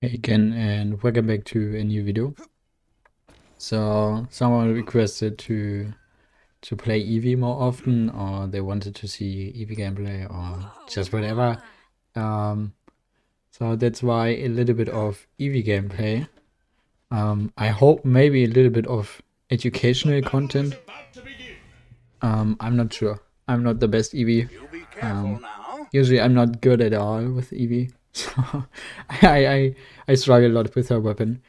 Hey again, and welcome back to a new video. So someone requested to play Evie more often, or they wanted to see Evie gameplay, or just whatever. So that's why a little bit of Evie gameplay. I hope maybe a little bit of educational content. I'm not sure. I'm not the best Evie. Usually I'm not good at all with Evie, so I struggle a lot with her weapon.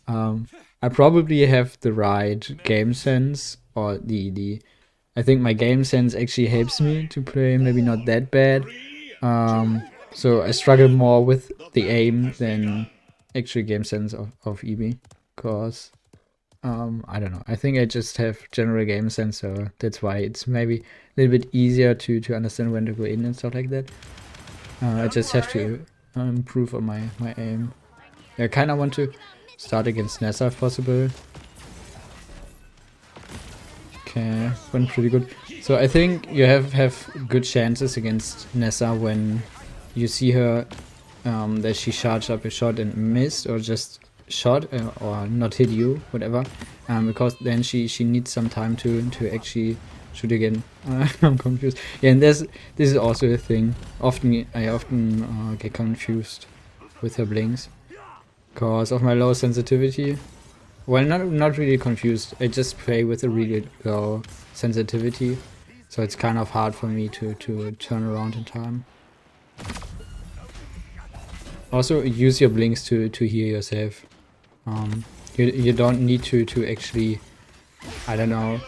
I probably have the right game sense, or I think my game sense actually helps me to play maybe not that bad. So I struggle more with the aim than actual game sense of Eevee, cause I don't know. I think I just have general game sense, so that's why it's maybe a little bit easier to understand when to go in and stuff like that. I just have to improve on my aim. I kind of want to start against Nessa if possible. Okay, went pretty good. So I think you have good chances against Nessa when you see her that she charged up a shot and missed, or just shot or not hit you, whatever. Because then she needs some time to actually shoot again. I'm confused. Yeah, and this is also a thing. I often get confused with her blinks because of my low sensitivity. Well, not really confused. I just play with a really low sensitivity, so it's kind of hard for me to turn around in time. Also, use your blinks to heal yourself. You don't need to actually, I don't know,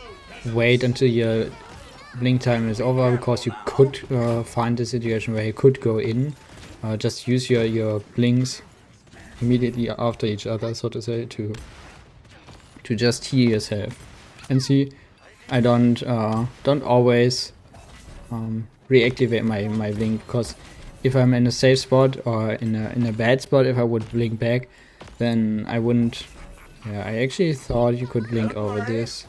wait until your blink time is over, because you could find a situation where you could go in. Just use your blinks immediately after each other, so to say, to just heal yourself. And see, I don't always reactivate my blink, because if I'm in a safe spot or in a bad spot, if I would blink back, then I wouldn't. Yeah, I actually thought you could blink over this.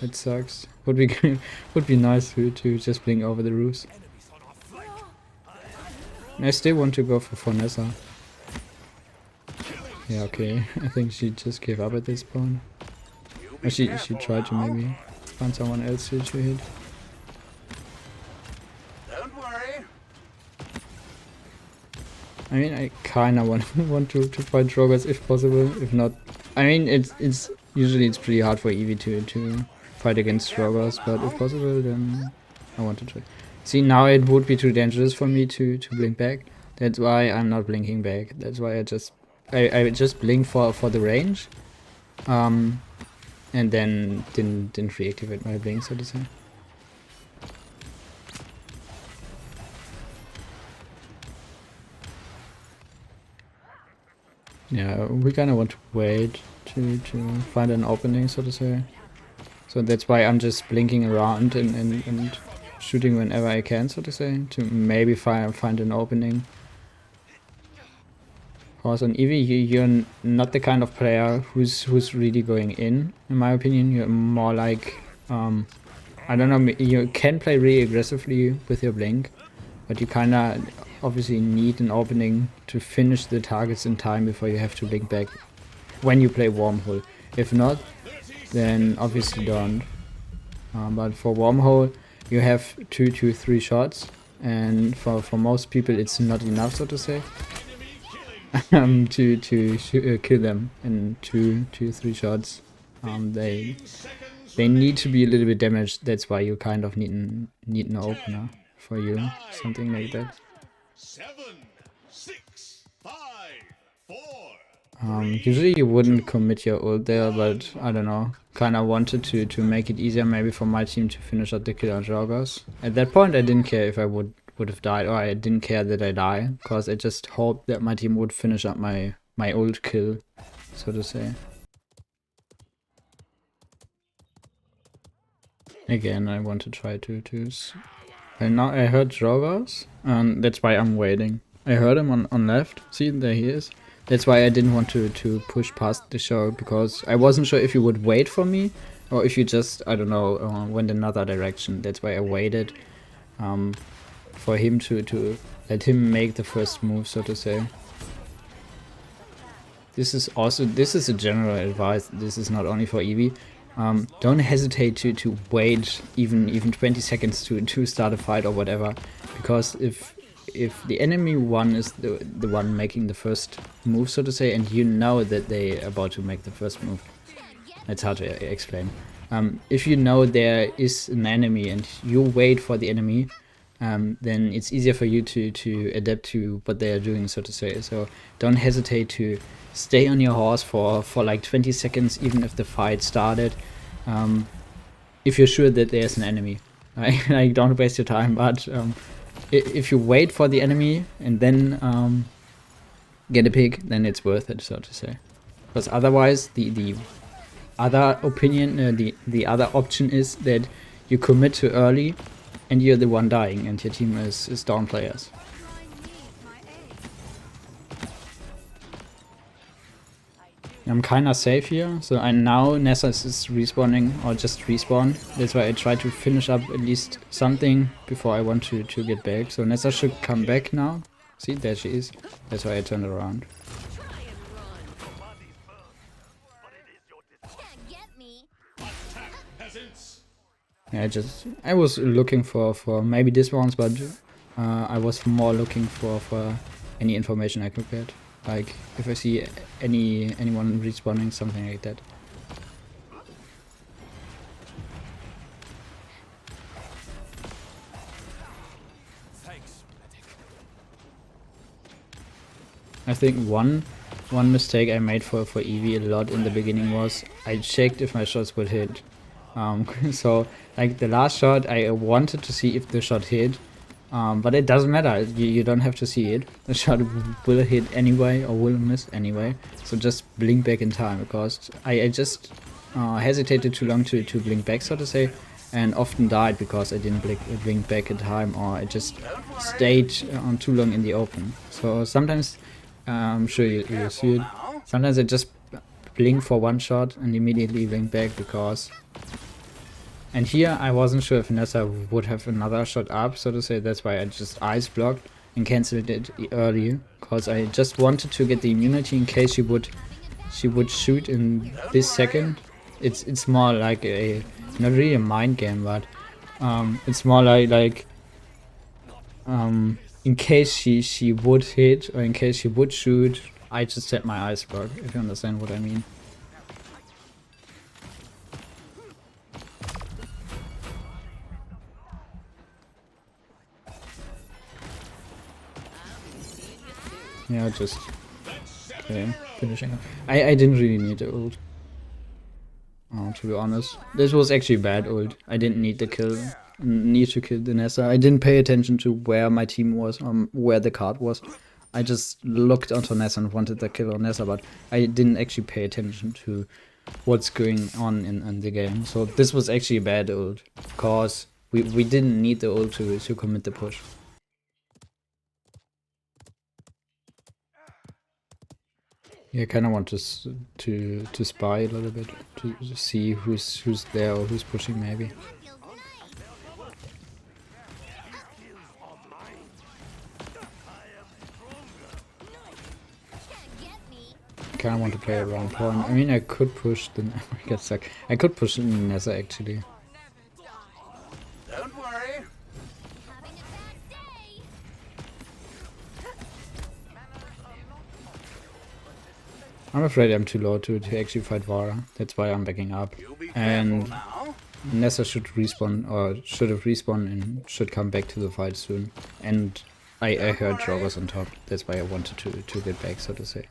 It sucks. Would be nice to just blink over the roofs. And I still want to go for Nessa. Yeah, okay. I think she just gave up at this point. Or she tried to maybe find someone else to hit. Don't worry. I mean, I kinda want to fight Drogas if possible. If not, I mean, it's usually it's pretty hard for Evie to fight against Drogas, but if possible, then I want to try. See, now it would be too dangerous for me to blink back. That's why I'm not blinking back. That's why I just blink for the range, and then didn't reactivate my blink, so to say. Yeah, we kind of want to wait to find an opening, so to say. So that's why I'm just blinking around and shooting whenever I can, so to say, to maybe find an opening. Because on Evie, you're not the kind of player who's really going in my opinion. You're more like, I don't know, you can play really aggressively with your blink, but you kind of obviously need an opening to finish the targets in time before you have to blink back when you play Wormhole. If not, then obviously don't. But for Wormhole, you have 3 shots, and for most people it's not enough, so to say, to kill them in 3 shots. They need to be a little bit damaged. That's why you kind of need an opener for you, something like that. 7, 6, 5, 4. Usually you wouldn't commit your ult there, but I don't know. Kind of wanted to make it easier maybe for my team to finish out the kill on Joggers. At that point I didn't care if I would have died, or I didn't care that I die, because I just hoped that my team would finish up my ult kill, so to say. Again, I want to try to and now I heard Joggers, and that's why I'm waiting. I heard him on left. See, there he is. That's why I didn't want to push past the show, because I wasn't sure if you would wait for me or if you just, I don't know, went another direction. That's why I waited for him to let him make the first move, so to say. this is a general advice. This is not only for Evie. Don't hesitate to wait even 20 seconds to start a fight or whatever, because if the enemy one is the one making the first move, so to say, and you know that they're about to make the first move, it's hard to explain. If you know there is an enemy and you wait for the enemy, then it's easier for you to adapt to what they are doing, so to say. So don't hesitate to stay on your horse for like 20 seconds, even if the fight started, if you're sure that there's an enemy. Like, don't waste your time, but if you wait for the enemy and then get a pick, then it's worth it, so to say. Because otherwise, the other opinion, the other option is that you commit too early and you're the one dying and your team is down players. I'm kinda safe here, so I now Nessa is respawning, or just respawn. That's why I try to finish up at least something before I want to get back. So Nessa should come back now. See, there she is. That's why I turned around. Yeah, I was looking for maybe this ones, but I was more looking for any information I could get. Like if I see anyone respawning, something like that. I think one mistake I made for Evie a lot in the beginning was I checked if my shots would hit. So like the last shot, I wanted to see if the shot hit, but it doesn't matter. You don't have to see it. The shot will hit anyway or will miss anyway. So just blink back in time, because I just hesitated too long to blink back, so to say, and often died because I didn't blink back in time, or I just stayed too long in the open. So sometimes, I'm sure you see it. Sometimes I just blink for one shot and immediately blink back because... And here I wasn't sure if Nessa would have another shot up, so to say. That's why I just ice blocked and cancelled it early, because I just wanted to get the immunity in case she would shoot in this second. It's more like a, not really a mind game, but it's more like in case she would hit, or in case she would shoot, I just set my ice block, if you understand what I mean. Yeah, just okay, finishing. I didn't really need the ult. To be honest, this was actually bad ult. I didn't need to kill the Nessa. I didn't pay attention to where my team was, where the card was. I just looked onto Nessa and wanted to kill on Nessa, but I didn't actually pay attention to what's going on in the game. So this was actually a bad ult, because we didn't need the ult to commit the push. Yeah, I kind of want to spy a little bit, to see who's there or who's pushing, maybe. I kind of want to play around point. I mean, I could push the... I get stuck. I could push Nessa actually. Don't worry. I'm afraid I'm too low to actually fight Vara. That's why I'm backing up. And Nessa should respawn, or should have respawned and should come back to the fight soon. And I heard joggers on top. That's why I wanted to get back, so to say.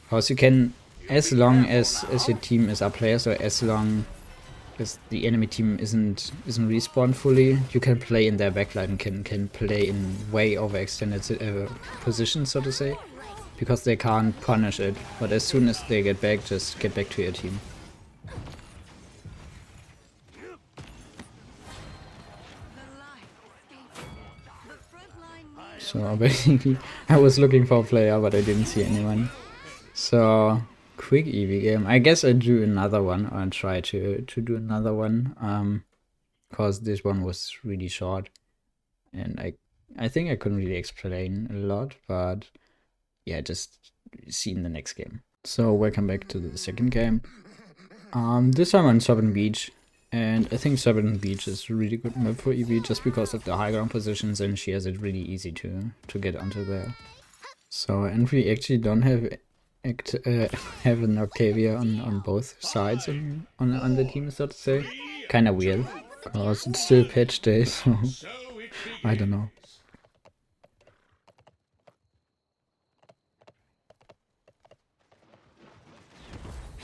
Because you can, as long as your team is up players, or as long as the enemy team isn't respawned fully, you can play in their backline and can play in way overextended positions, so to say. Because they can't punish it, but as soon as they get back, just get back to your team. So basically, I was looking for a player, but I didn't see anyone. So, quick Evie game. I guess I'll do another one, or try to do another one, because this one was really short. And I think I couldn't really explain a lot, but yeah, just see in the next game. So welcome back to the second game. This time on Southern Beach, and I think Southern Beach is a really good map for Evie just because of the high ground positions, and she has it really easy to get onto there. So, and we actually don't have have an Octavia on both sides on the team, so to say. Kinda weird, because it's still patch day, so I don't know.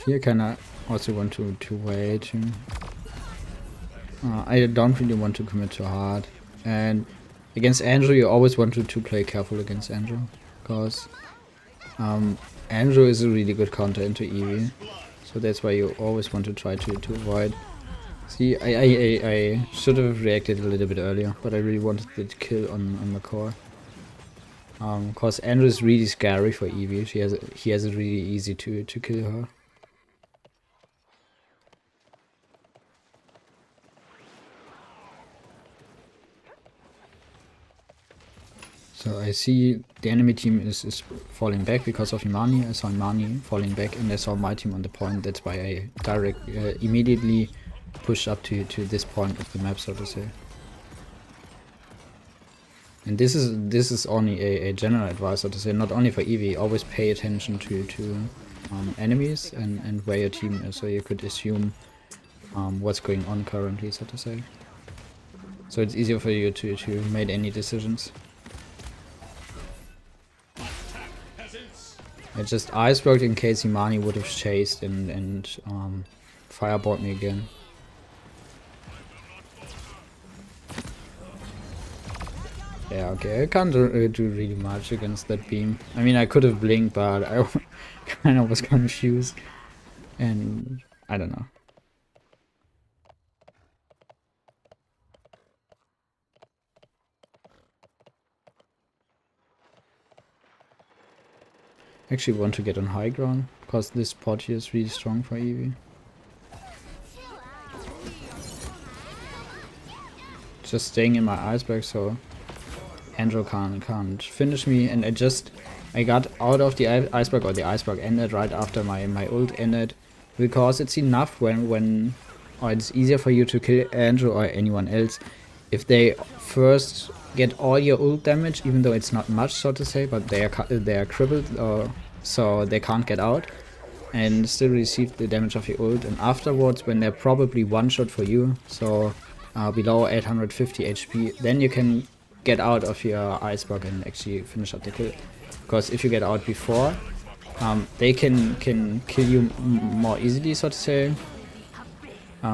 Here kinda also want to wait. I don't really want to commit too hard. And against Andrew, you always want to play careful against Andrew, because Andrew is a really good counter into Evie. So that's why you always want to try to avoid. See, I should have reacted a little bit earlier, but I really wanted the kill on McCoy. Cause Andrew is really scary for Evie. He has it really easy to kill her. So I see the enemy team is falling back because of Imani. I saw Imani falling back, and I saw my team on the point. That's why I immediately pushed up to this point of the map, so to say. And this is only a general advice, so to say, not only for Evie. Always pay attention to enemies and where your team is, so you could assume what's going on currently, so to say. So it's easier for you to make any decisions. I just iceberged in case Imani would have chased and fireballed me again. Yeah, okay, I can't do really much against that beam. I mean, I could have blinked, but I kind of was confused. And I don't know. Actually want to get on high ground, because this spot here is really strong for Evie. Just staying in my iceberg so Andrew can't finish me, and I got out of the iceberg, or the iceberg ended right after my ult ended, because it's enough when or it's easier for you to kill Andrew or anyone else if they first get all your ult damage, even though it's not much, so to say, but they are crippled, so they can't get out, and still receive the damage of your ult. And afterwards, when they're probably one shot for you, so below 850 HP, then you can get out of your iceberg and actually finish up the kill. Because if you get out before, they can kill you more easily, so to say,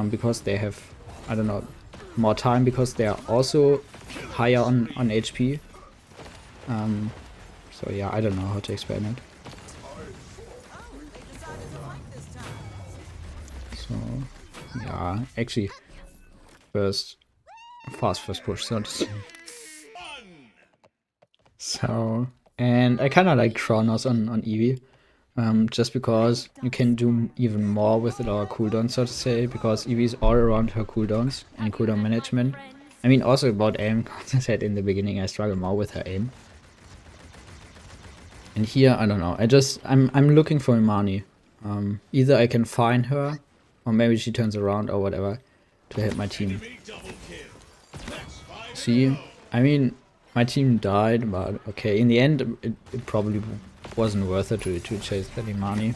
because they have, I don't know, more time, because they are also higher on HP. So yeah, I don't know how to explain it. So yeah, actually first push, so to say. So, and I kinda like Chronos on Evie. Just because you can do even more with our cooldowns, so to say, because Evie is all around her cooldowns and cooldown management. I mean, also about aim, as I said in the beginning, I struggle more with her aim. And here, I don't know, I'm looking for Imani. Either I can find her, or maybe she turns around or whatever, to help my team. See, I mean, my team died, but okay, in the end, it probably wasn't worth it to chase that Imani.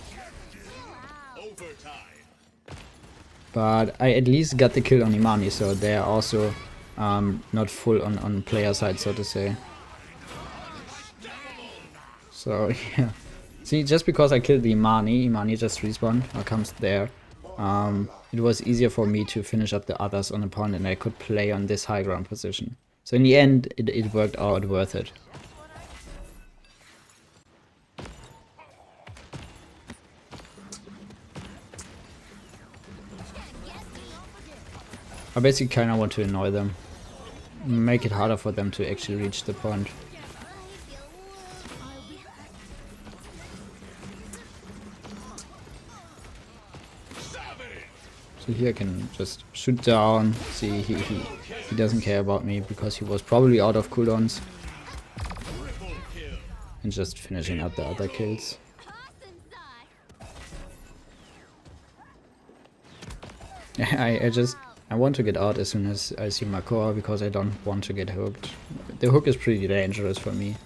But I at least got the kill on Imani, so they are also not full on player side, so to say. So yeah, see, just because I killed the Imani just respawned or comes there. It was easier for me to finish up the others on a point, and I could play on this high ground position. So in the end, it worked out worth it. I basically kinda want to annoy them. Make it harder for them to actually reach the point. So here I can just shoot down. See, he doesn't care about me because he was probably out of cooldowns. and just finishing up the other kills. I want to get out as soon as I see my core because I don't want to get hooked. The hook is pretty dangerous for me.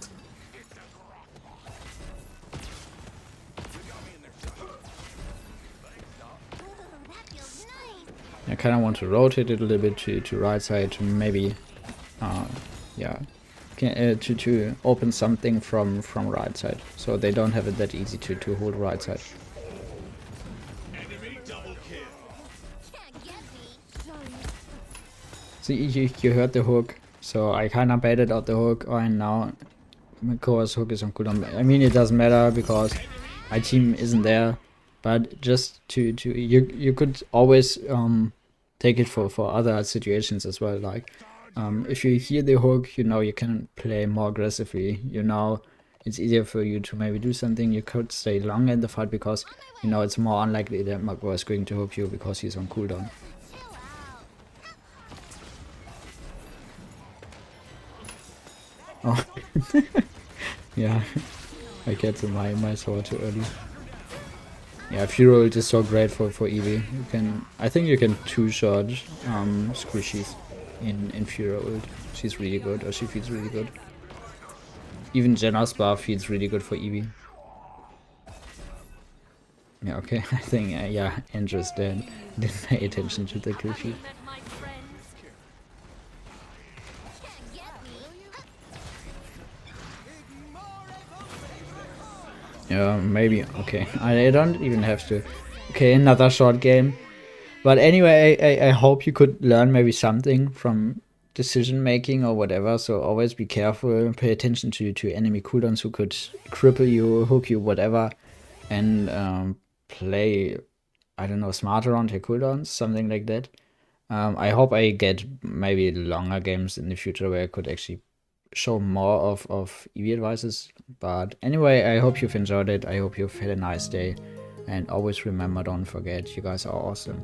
I kind of want to rotate it a little bit to right side to maybe, yeah, to open something from right side, so they don't have it that easy to hold right side. Enemy double kill. So you heard the hook, so I kind of baited out the hook, and now my core's hook is on cooldown. I mean, it doesn't matter because my team isn't there, but just you could always take it for other situations as well. Like if you hear the hook, you know you can play more aggressively. You know it's easier for you to maybe do something. You could stay longer in the fight because you know it's more unlikely that Magua is going to hook you because he's on cooldown. Oh, yeah, I get to my sword too early. Yeah, Furo ult is so great for Evie. I think you can two-shot squishies in Furo ult. She's really good, or she feels really good. Even Jenna's bar feels really good for Evie. Yeah, okay, I think, yeah, Andrew's dead. Didn't pay attention to the kill feed. Yeah, maybe. Okay, I don't even have to. Okay, another short game. But anyway, I hope you could learn maybe something from decision making or whatever. So always be careful, pay attention to enemy cooldowns who could cripple you, hook you, whatever, and play, I don't know, smarter on your cooldowns, something like that. I hope I get maybe longer games in the future where I could actually show more of EV advices. But anyway, I hope you've enjoyed it. I hope you've had a nice day. And always remember, don't forget, you guys are awesome.